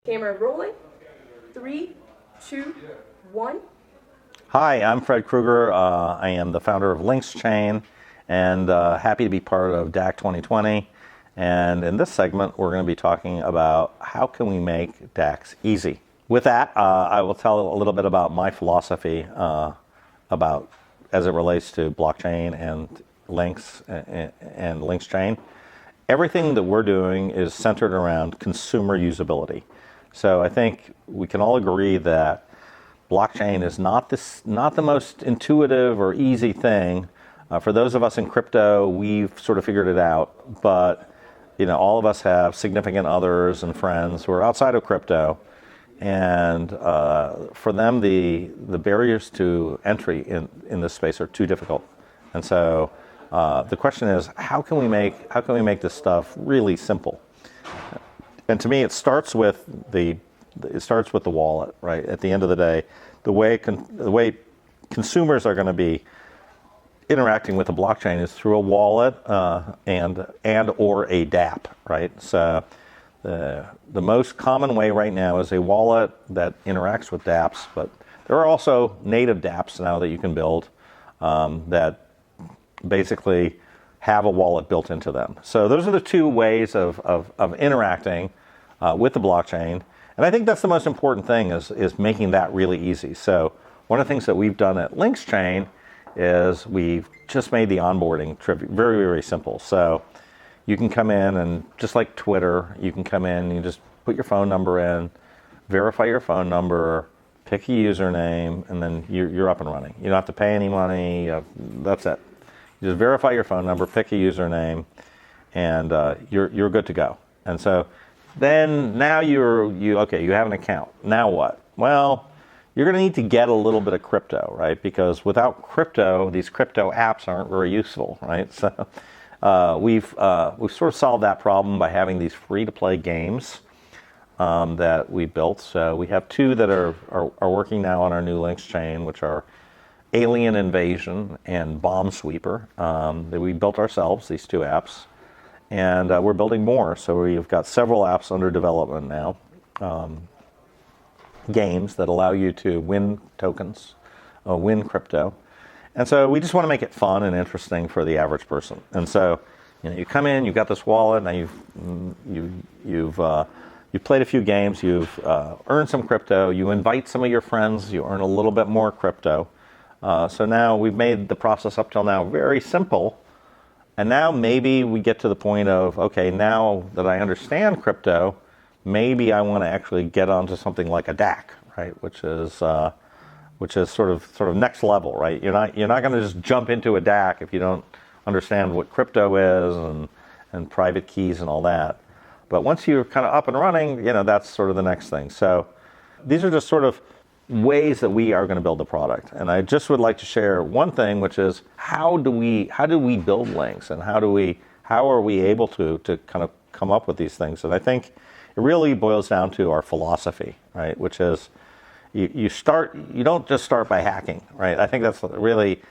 Camera rolling. 3, 2, 1. Hi, I'm Fred Kruger. I am the founder of LinksChain and happy to be part of DAC2020. And in this segment, we're going to be talking about how can we make DACs easy. With that, I will tell a little bit about my philosophy about as it relates to blockchain and links and LinksChain. Everything that we're doing is centered around consumer usability. So I think we can all agree that blockchain is not the most intuitive or easy thing. For those of us in crypto, we've sort of figured it out, but all of us have significant others and friends who are outside of crypto, and for them the barriers to entry in this space are too difficult. And so the question is, how can we make this stuff really simple? And to me, it starts with the wallet, right? At the end of the day, the way consumers are going to be interacting with the blockchain is through a wallet and or a DApp, right? So the most common way right now is a wallet that interacts with Daps, but there are also native Daps now that you can build that basically have a wallet built into them. So those are the two ways of interacting with the blockchain. And I think that's the most important thing is making that really easy. So one of the things that we've done at LinksChain is we've just made the onboarding very, very simple. So you can come in and just like Twitter, you can come in and you just put your phone number in, verify your phone number, pick a username, and then you're up and running. You don't have to pay any money. That's it. You just verify your phone number, pick a username, and you're good to go. And so then now you have an account. Now what? Well, you're going to need to get a little bit of crypto, right? Because without crypto, these crypto apps aren't very useful, right? So we've sort of solved that problem by having these free-to-play games that we built. So we have two that are working now on our new LinksChain, which are Alien Invasion and Bomb Sweeper that we built ourselves, these two apps. And we're building more. So we've got several apps under development now. Games that allow you to win tokens, win crypto. And so we just want to make it fun and interesting for the average person. And so you come in, you've got this wallet, now you've played a few games, you've earned some crypto, you invite some of your friends, you earn a little bit more crypto. So now we've made the process up till now very simple. And now maybe we get to the point of, okay, now that I understand crypto, maybe I want to actually get onto something like a DAC, right? Which is sort of next level, right? You're not going to just jump into a DAC if you don't understand what crypto is and private keys and all that. But once you're kind of up and running, that's sort of the next thing. So these are just sort of ways that we are going to build the product. And I just would like to share one thing, which is how do we build links, and how are we able to kind of come up with these things? And I think it really boils down to our philosophy, right? Which is you don't just start by hacking, right? I think that's really,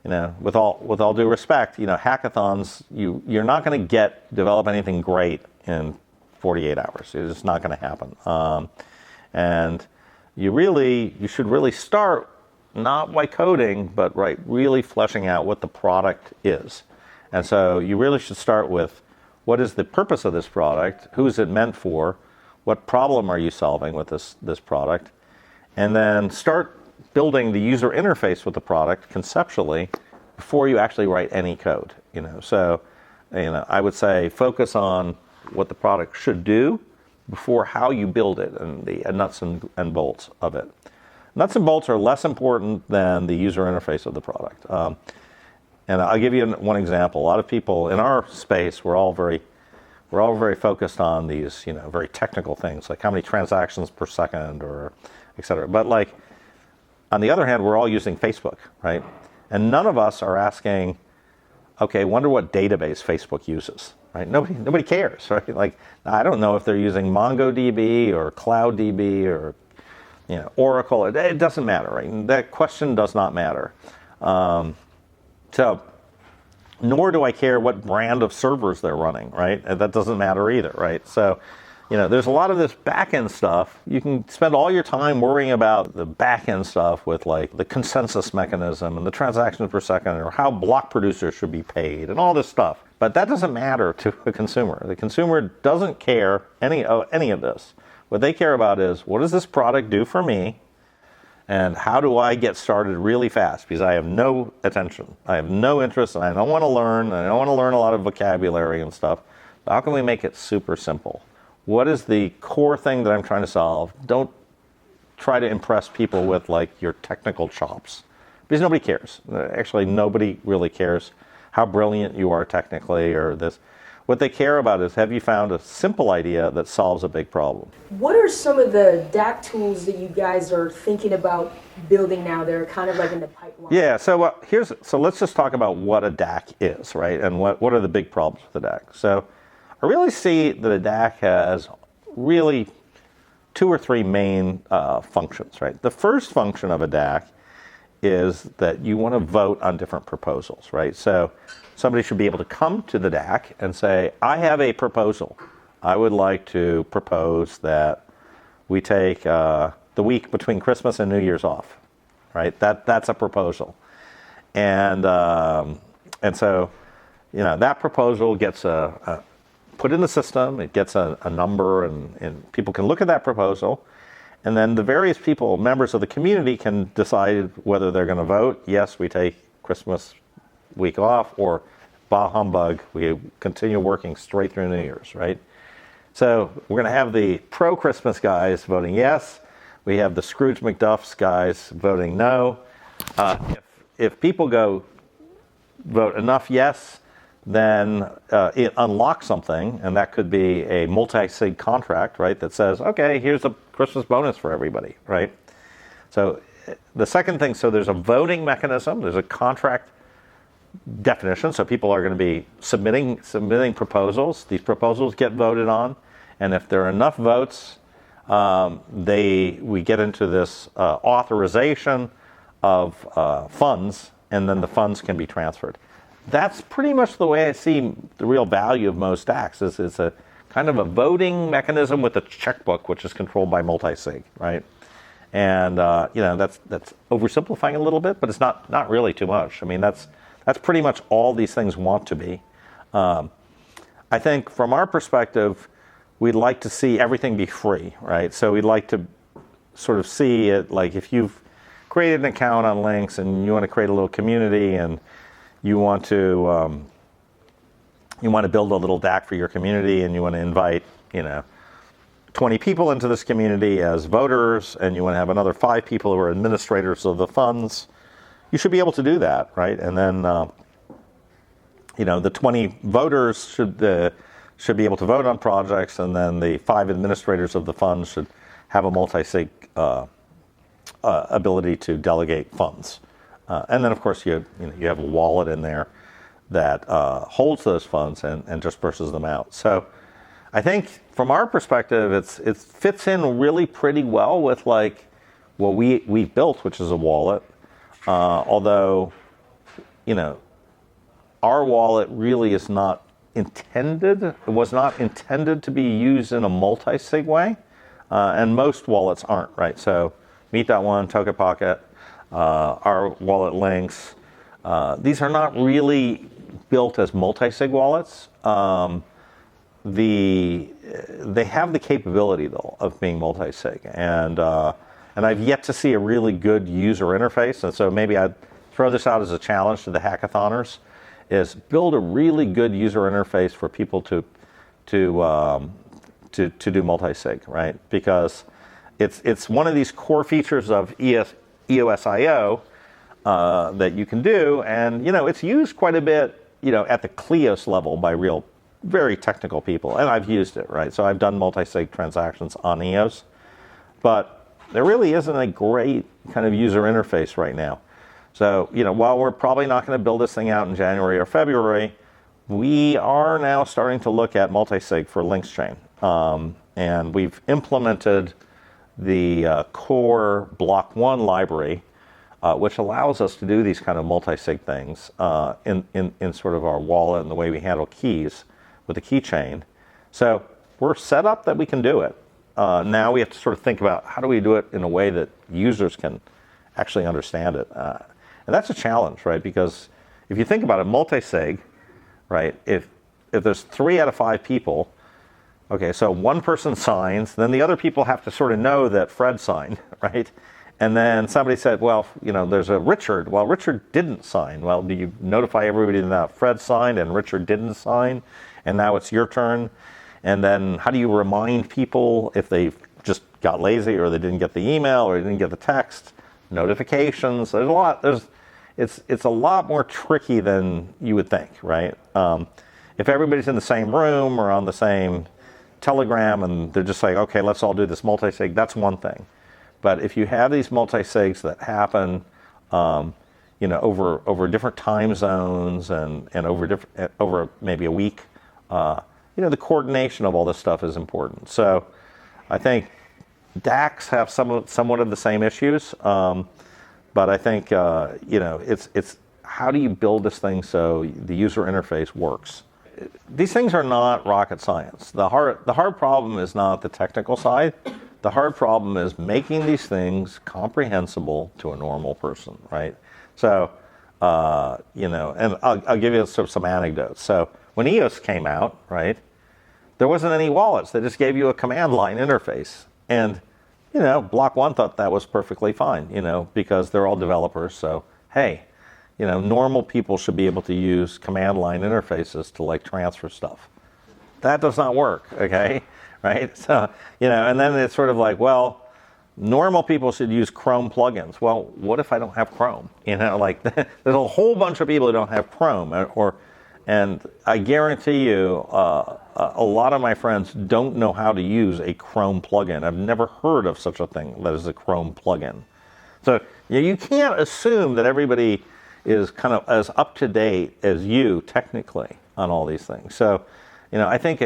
with all due respect, hackathons, you're not going to develop anything great in 48 hours. It's just not going to happen. And you should really start not by coding, but really fleshing out what the product is. And so you really should start with, what is the purpose of this product? Who is it meant for? What problem are you solving with this product? And then start building the user interface with the product conceptually before you actually write any code. So I would say focus on what the product should do before how you build it and the nuts and bolts of it. Nuts and bolts are less important than the user interface of the product. And I'll give you one example. A lot of people in our space, we're all very focused on these, very technical things, like how many transactions per second or et cetera. But on the other hand, we're all using Facebook, right? And none of us are asking, okay, wonder what database Facebook uses, right? Nobody cares, right? I don't know if they're using MongoDB or CloudDB or, Oracle. It doesn't matter, right? That question does not matter. So nor do I care what brand of servers they're running, right? That doesn't matter either, right? So there's a lot of this back-end stuff. You can spend all your time worrying about the back-end stuff with like the consensus mechanism and the transactions per second or how block producers should be paid and all this stuff. But that doesn't matter to a consumer. The consumer doesn't care any of this. What they care about is, what does this product do for me? And how do I get started really fast? Because I have no attention. I have no interest, and I don't want to learn. I don't want to learn a lot of vocabulary and stuff. But how can we make it super simple? What is the core thing that I'm trying to solve? Don't try to impress people with like your technical chops, because nobody cares. Actually, nobody really cares how brilliant you are technically or this. What they care about is, have you found a simple idea that solves a big problem? What are some of the DAC tools that you guys are thinking about building now that are kind of like in the pipeline? Yeah, so let's just talk about what a DAC is, right? And what are the big problems with the DAC? So I really see that a DAC has really 2 or 3 main functions, right? The first function of a DAC is that you want to vote on different proposals, right? So somebody should be able to come to the DAC and say, I have a proposal. I would like to propose that we take the week between Christmas and New Year's off, right? That's a proposal. And so, that proposal gets put in the system, it gets a number, and people can look at that proposal. And then the various people, members of the community, can decide whether they're going to vote, yes, we take Christmas week off, or bah humbug, we continue working straight through New Year's, right? So we're going to have the pro-Christmas guys voting yes. We have the Scrooge McDuff's guys voting no. If people vote enough yes, then it unlocks something, and that could be a multi-sig contract, right, that says, okay, here's a Christmas bonus for everybody, right? So the second thing, so there's a voting mechanism, there's a contract definition, so people are going to be submitting proposals. These proposals get voted on, and if there are enough votes, we get into this authorization of funds, and then the funds can be transferred. That's pretty much the way I see the real value of most DACs. It's a kind of a voting mechanism with a checkbook, which is controlled by Multi-Sig, right? And that's oversimplifying a little bit, but it's not really too much. I mean, that's pretty much all these things want to be. I think from our perspective, we'd like to see everything be free, right? So we'd like to sort of see it like, if you've created an account on Links and you want to create a little community and you want to build a little DAC for your community, and you want to invite 20 people into this community as voters, and you want to have another 5 people who are administrators of the funds, you should be able to do that, right? And then the 20 voters should be able to vote on projects, and then the 5 administrators of the funds should have a multi-sig ability to delegate funds. And then, of course, you have a wallet in there that holds those funds and disperses them out. So I think from our perspective, it fits in really pretty well with like what we built, which is a wallet. Although, our wallet really is not intended. It was not intended to be used in a multi-sig way, and most wallets aren't, right? So Meet.one, TokenPocket, our wallet Links, these are not really built as multi-sig wallets. They have the capability though of being multi-sig, and I've yet to see a really good user interface. And so maybe I'd throw this out as a challenge to the hackathoners: is build a really good user interface for people to do multi-sig, right? Because it's one of these core features of EOSIO that you can do, and it's used quite a bit, at the Kleos level by real, very technical people, and I've used it, right? So I've done multi-sig transactions on EOS, but there really isn't a great kind of user interface right now. So while we're probably not going to build this thing out in January or February, we are now starting to look at multi-sig for Links chain, and we've implemented the core Block 1 library, which allows us to do these kind of multi-sig things in sort of our wallet and the way we handle keys with the keychain. So we're set up that we can do it. Now we have to sort of think about how do we do it in a way that users can actually understand it. And that's a challenge, right? Because if you think about it, multi-sig, right? If there's 3 out of 5 people, okay, so one person signs, then the other people have to sort of know that Fred signed, right? And then somebody said, well, there's a Richard. Well, Richard didn't sign. Well, do you notify everybody that Fred signed and Richard didn't sign? And now it's your turn. And then how do you remind people if they just got lazy or they didn't get the email or they didn't get the text? Notifications. There's a lot. It's a lot more tricky than you would think, right? If everybody's in the same room or on the same Telegram and they're just like, okay, let's all do this multi-sig, that's one thing. But if you have these multi-sigs that happen, over different time zones and over maybe a week, the coordination of all this stuff is important. So I think DACs have somewhat of the same issues, but I think it's how do you build this thing so the user interface works. These things are not rocket science. The hard problem is not the technical side. The hard problem is making these things comprehensible to a normal person, right? So, and I'll give you sort of some anecdotes. So when EOS came out, right, there wasn't any wallets. They just gave you a command line interface. And, Block One thought that was perfectly fine, because they're all developers. So, hey, normal people should be able to use command line interfaces to transfer stuff. That does not work, okay? Right? So, and then it's sort of like, well, normal people should use Chrome plugins. Well, what if I don't have Chrome? There's a whole bunch of people who don't have Chrome, and I guarantee you, a lot of my friends don't know how to use a Chrome plugin. I've never heard of such a thing that is a Chrome plugin. So you can't assume that everybody is kind of as up to date as you technically on all these things. So, I think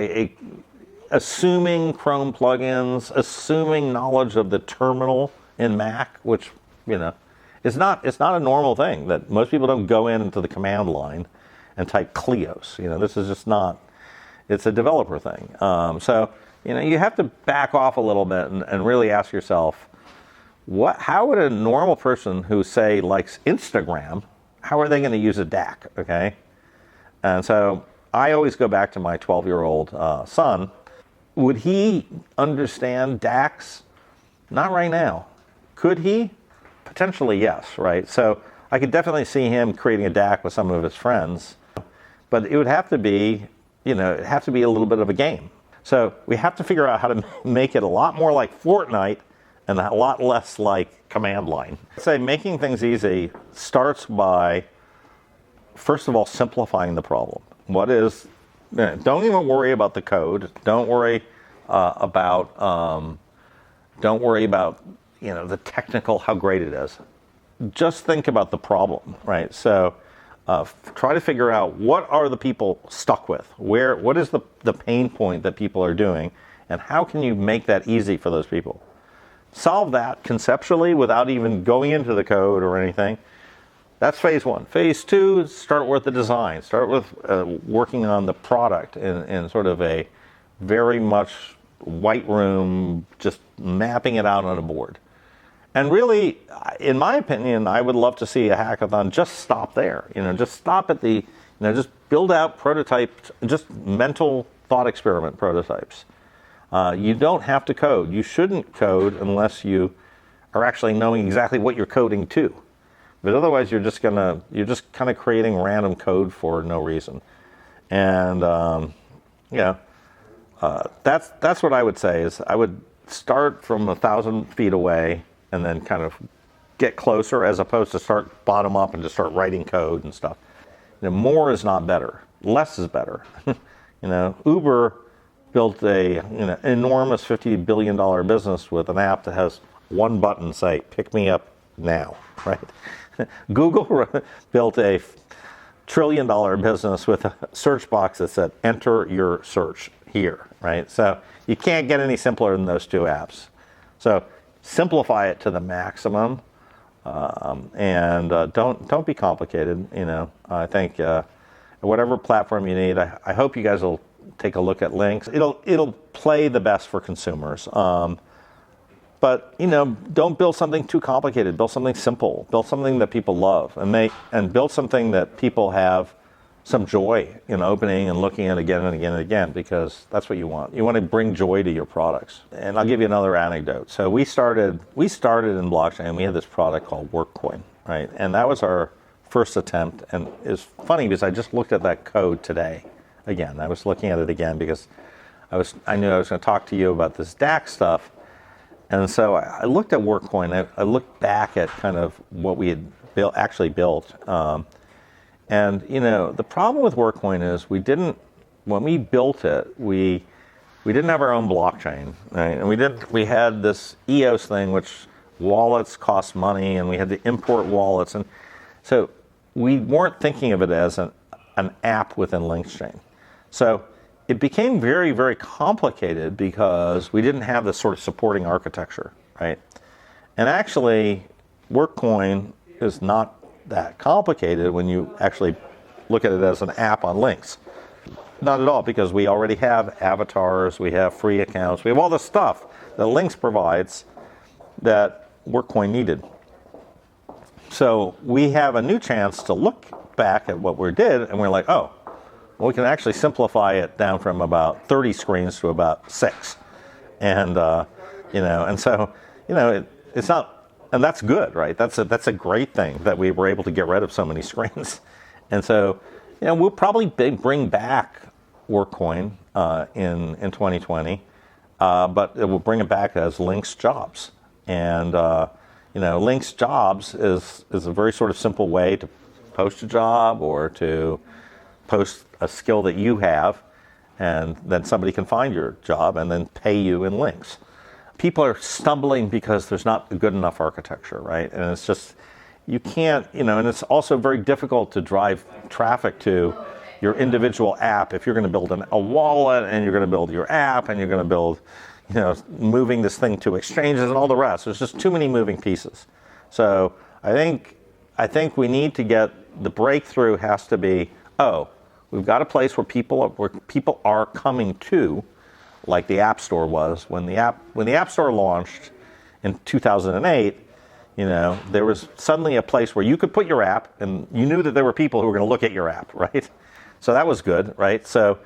assuming Chrome plugins, assuming knowledge of the terminal in Mac, which it's not a normal thing. That most people don't go into the command line and type Cleos. This is just not. It's a developer thing. So you have to back off a little bit and really ask yourself, how would a normal person who say likes Instagram, how are they going to use a DAC? Okay, and so I always go back to my 12-year-old son. Would he understand DACs? Not right now. Could he? Potentially, yes, right? So I could definitely see him creating a DAC with some of his friends, but it would have to be, a little bit of a game. So we have to figure out how to make it a lot more like Fortnite and a lot less like command line. I'd say making things easy starts by, first of all, simplifying the problem. Don't even worry about the code. Don't worry about the technical, how great it is. Just think about the problem, right? So try to figure out what are the people stuck with? What is the pain point that people are doing, and how can you make that easy for those people? Solve that conceptually without even going into the code or anything. That's phase one. Phase two, start with the design. Start with working on the product in sort of a very much white room, just mapping it out on a board. And really, in my opinion, I would love to see a hackathon just stop there. Just stop at just build out prototypes, just mental thought experiment prototypes. You don't have to code. You shouldn't code unless you are actually knowing exactly what you're coding to. But otherwise, you're just kind of creating random code for no reason. And that's what I would say is I would start from 1,000 feet away and then kind of get closer, as opposed to start bottom up and just start writing code and stuff. More is not better. Less is better. Uber built a enormous $50 billion business with an app that has one button, say, pick me up now, right? Google built a $1 trillion business with a search box that said, enter your search here, right? So you can't get any simpler than those two apps. So simplify it to the maximum, and don't be complicated. I think whatever platform you need, I hope you guys will take a look at links. It'll play the best for consumers. But don't build something too complicated. Build something simple. Build something that people love, and build something that people have some joy in opening and looking at again and again and again, because that's what you want. You want to bring joy to your products. And I'll give you another anecdote. So we started in blockchain. We had this product called WorkCoin, right? And that was our first attempt. And it's funny because I just looked at that code today again. I was looking at it again because I knew I was going to talk to you about this DAC stuff. And so I looked at WorkCoin. I looked back at kind of what we had actually built. And the problem with WorkCoin is when we built it, we didn't have our own blockchain, right? And we had this EOS thing, which wallets cost money, and we had to import wallets. And so we weren't thinking of it as an app within LinksChain. So it became very, very complicated because we didn't have this sort of supporting architecture, right? And actually, WorkCoin is not that complicated when you actually look at it as an app on Links. Not at all, because we already have avatars, we have free accounts, we have all the stuff that Links provides that WorkCoin needed. So we have a new chance to look back at what we did, and we're like, oh, well, we can actually simplify it down from about 30 screens to about 6. And, and so, it's not, and that's good, right? That's a great thing that we were able to get rid of so many screens. And so, we'll probably bring back WorkCoin in 2020, but it will bring it back as Links Jobs. And, Links Jobs is a very sort of simple way to post a job or to post a skill that you have, and then somebody can find your job and then pay you in links. People are stumbling because there's not a good enough architecture, right? And it's just, you can't, and it's also very difficult to drive traffic to your individual app if you're going to build a wallet, and you're going to build your app, and you're going to build, moving this thing to exchanges and all the rest. There's just too many moving pieces. So I think we need to get, the breakthrough has to be, we've got a place where people are coming to, like the App Store was. When the App Store launched in 2008, there was suddenly a place where you could put your app, and you knew that there were people who were going to look at your app, right? So that was good, right? So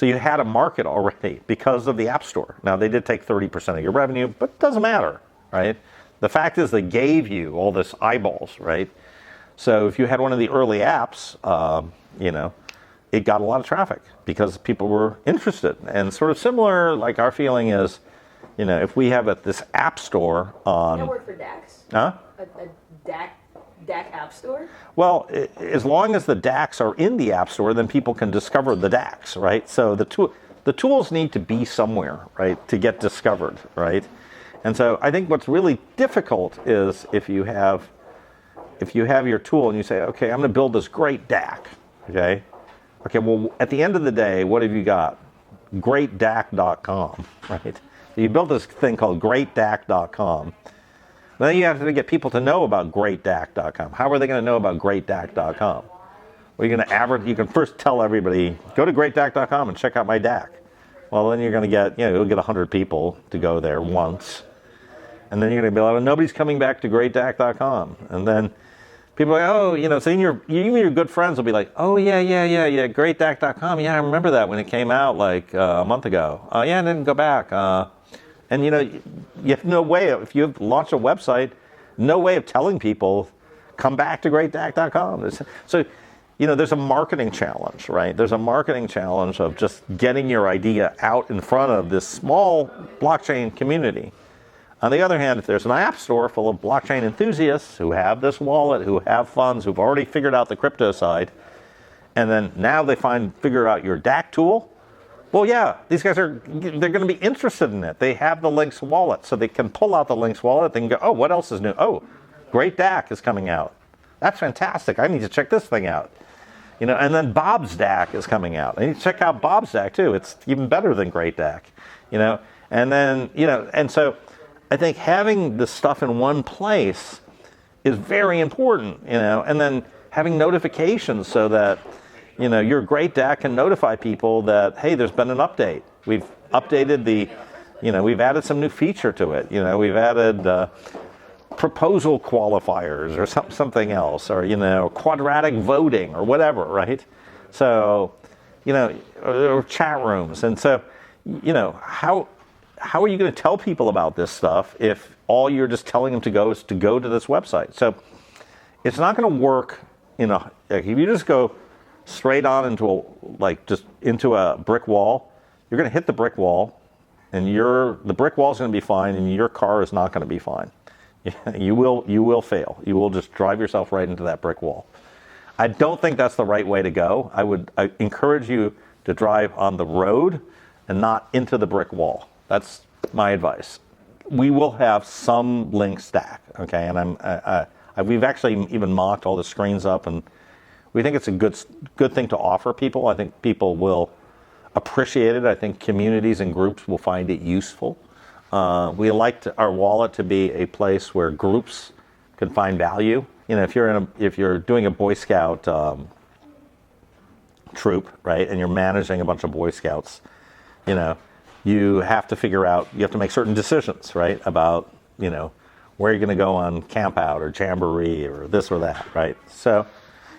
you had a market already because of the App Store. Now, they did take 30% of your revenue, but it doesn't matter, right? The fact is they gave you all this eyeballs, right? So if you had one of the early apps, it got a lot of traffic because people were interested. And sort of similar, like our feeling is, if we have this app store on... That work for DACs? Huh? A DAC app store? Well, as long as the DACs are in the app store, then people can discover the DACs, right? So the tools need to be somewhere, right, to get discovered, right? And so I think what's really difficult is if you have your tool and you say, okay, I'm going to build this great DAC, okay? Okay, well, at the end of the day, what have you got? GreatDAC.com, right? So you built this thing called GreatDAC.com. Then you have to get people to know about GreatDAC.com. How are they going to know about GreatDAC.com? Well, you can first tell everybody, go to GreatDAC.com and check out my DAC. Well, then you're going to get, you'll get 100 people to go there once. And then you're going to be like, nobody's coming back to GreatDAC.com. And then people are like, so even your good friends will be like, oh, yeah, GreatDAC.com. Yeah, I remember that when it came out like a month ago. Yeah, I didn't go back. And, you have no way, if you launch a website, no way of telling people, come back to GreatDAC.com. So, there's a marketing challenge, right? There's a marketing challenge of just getting your idea out in front of this small blockchain community. On the other hand, if there's an app store full of blockchain enthusiasts who have this wallet, who have funds, who've already figured out the crypto side, and then now they figure out your DAC tool, well, yeah, these guys they're going to be interested in it. They have the Links wallet, so they can pull out the Links wallet. They can go, oh, what else is new? Oh, Great DAC is coming out. That's fantastic. I need to check this thing out. And then Bob's DAC is coming out. I need to check out Bob's DAC too. It's even better than Great DAC. And then, and so I think having this stuff in one place is very important, and then having notifications so that, your great DAC can notify people that, hey, there's been an update. We've updated we've added some new feature to it. We've added proposal qualifiers or something else, or quadratic voting or whatever, right? So, or chat rooms. And so, how are you going to tell people about this stuff if all you're just telling them to go is to go to this website? So it's not going to work if you just go straight on into a brick wall. You're going to hit the brick wall, and the brick wall is going to be fine, and your car is not going to be fine. You will fail. You will just drive yourself right into that brick wall. I don't think that's the right way to go. I encourage you to drive on the road and not into the brick wall. That's my advice. We will have some link stack, okay? And we've actually even mocked all the screens up, and we think it's a good thing to offer people. I think people will appreciate it. I think communities and groups will find it useful. We like our wallet to be a place where groups can find value. If you're doing a Boy Scout troop, right, and you're managing a bunch of Boy Scouts, you have to make certain decisions, right, about where you're going to go on camp out or jamboree or this or that, right? So,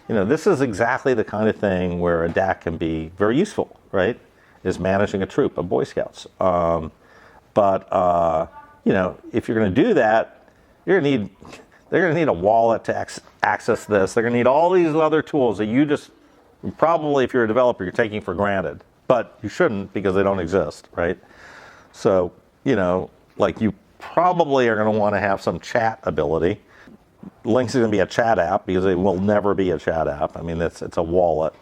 this is exactly the kind of thing where a DAC can be very useful, right? Is managing a troop of Boy Scouts. But if you're going to do that, they're going to need a wallet to access this. They're going to need all these other tools that you just probably, if you're a developer, you're taking for granted. But you shouldn't, because they don't exist, right? So, you probably are going to want to have some chat ability. Links is going to be a chat app, because it will never be a chat app. I mean, it's a wallet.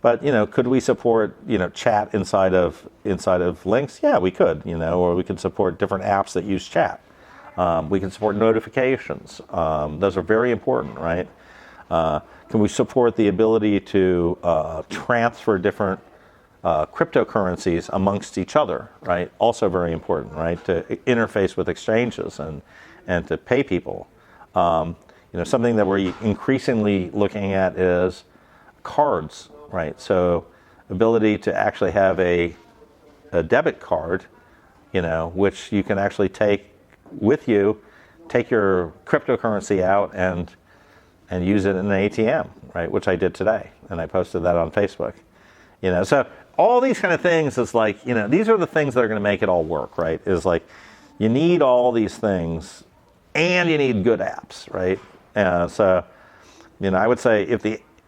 But, could we support, chat inside of Links? Yeah, we could, or we could support different apps that use chat. We can support notifications. Those are very important, right? Can we support the ability to transfer different cryptocurrencies amongst each other, right? Also very important, right? To interface with exchanges and to pay people. Something that we're increasingly looking at is cards, right? So ability to actually have a debit card, which you can actually take with you, take your cryptocurrency out and use it in an ATM, right? Which I did today, and I posted that on Facebook. So all these kind of things is these are the things that are going to make it all work, right? Is you need all these things, and you need good apps, right? So I would say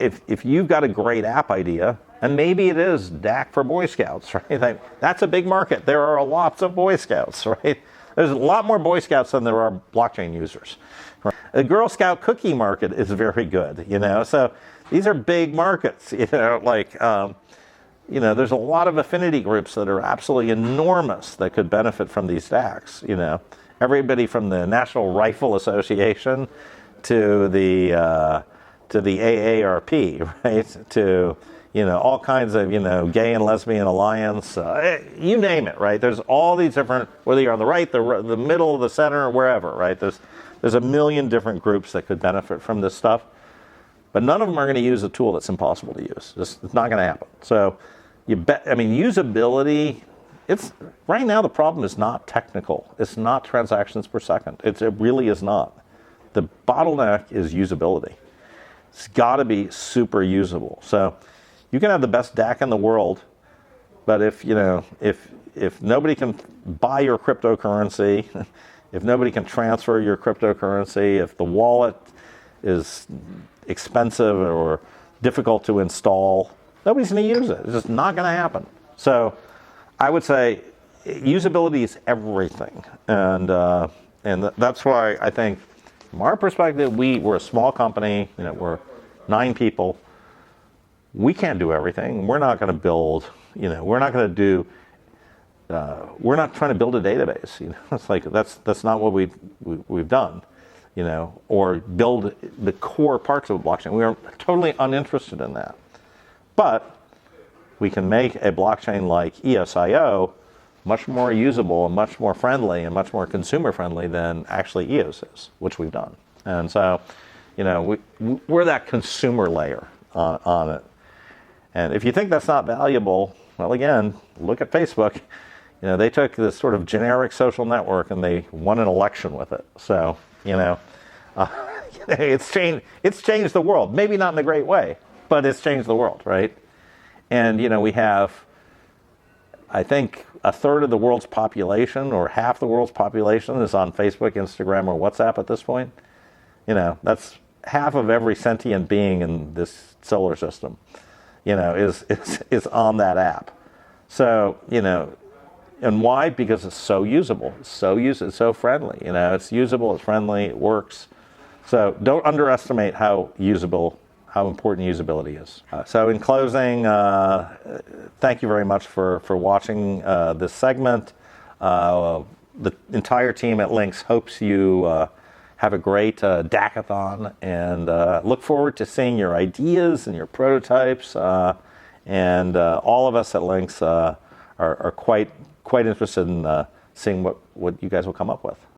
if you've got a great app idea, and maybe it is DAC for Boy Scouts, right? That's a big market. There are lots of Boy Scouts, right? There's a lot more Boy Scouts than there are blockchain users. Right? The Girl Scout cookie market is very good, So these are big markets, there's a lot of affinity groups that are absolutely enormous that could benefit from these DACs, Everybody from the National Rifle Association to the AARP, right? To all kinds of gay and lesbian alliance, you name it, right? There's all these different, whether you're on the right, the middle, the center, wherever, right? There's a million different groups that could benefit from this stuff, but none of them are going to use a tool that's impossible to use. It's not going to happen. So usability. It's right now the problem is not technical. It's not transactions per second. It really is not. The bottleneck is usability. It's got to be super usable. So you can have the best DAC in the world, but if nobody can buy your cryptocurrency, if nobody can transfer your cryptocurrency, if the wallet is expensive or difficult to install, nobody's going to use it. It's just not going to happen. So I would say usability is everything, and that's why I think, from our perspective, we're a small company. We're 9 people. We can't do everything. We're not going to build. We're not going to do. We're not trying to build a database. It's that's not what we've done. Or build the core parts of a blockchain. We are totally uninterested in that. But we can make a blockchain like EOS.IO much more usable and much more friendly and much more consumer friendly than actually EOS is, which we've done. And so, we're that consumer layer on it. And if you think that's not valuable, well, again, look at Facebook. They took this sort of generic social network and they won an election with it. So, it's changed the world. Maybe not in a great way, but it's changed the world, right? And, we have, I think, a third of the world's population or half the world's population is on Facebook, Instagram, or WhatsApp at this point. That's half of every sentient being in this solar system, is on that app. So, and why? Because it's so usable. It's so friendly. It's usable, it's friendly, it works. So don't underestimate how important usability is. So in closing, thank you very much for watching this segment. The entire team at Lynx hopes you have a great DACAthon, and look forward to seeing your ideas and your prototypes. And all of us at Lynx are quite interested in seeing what you guys will come up with.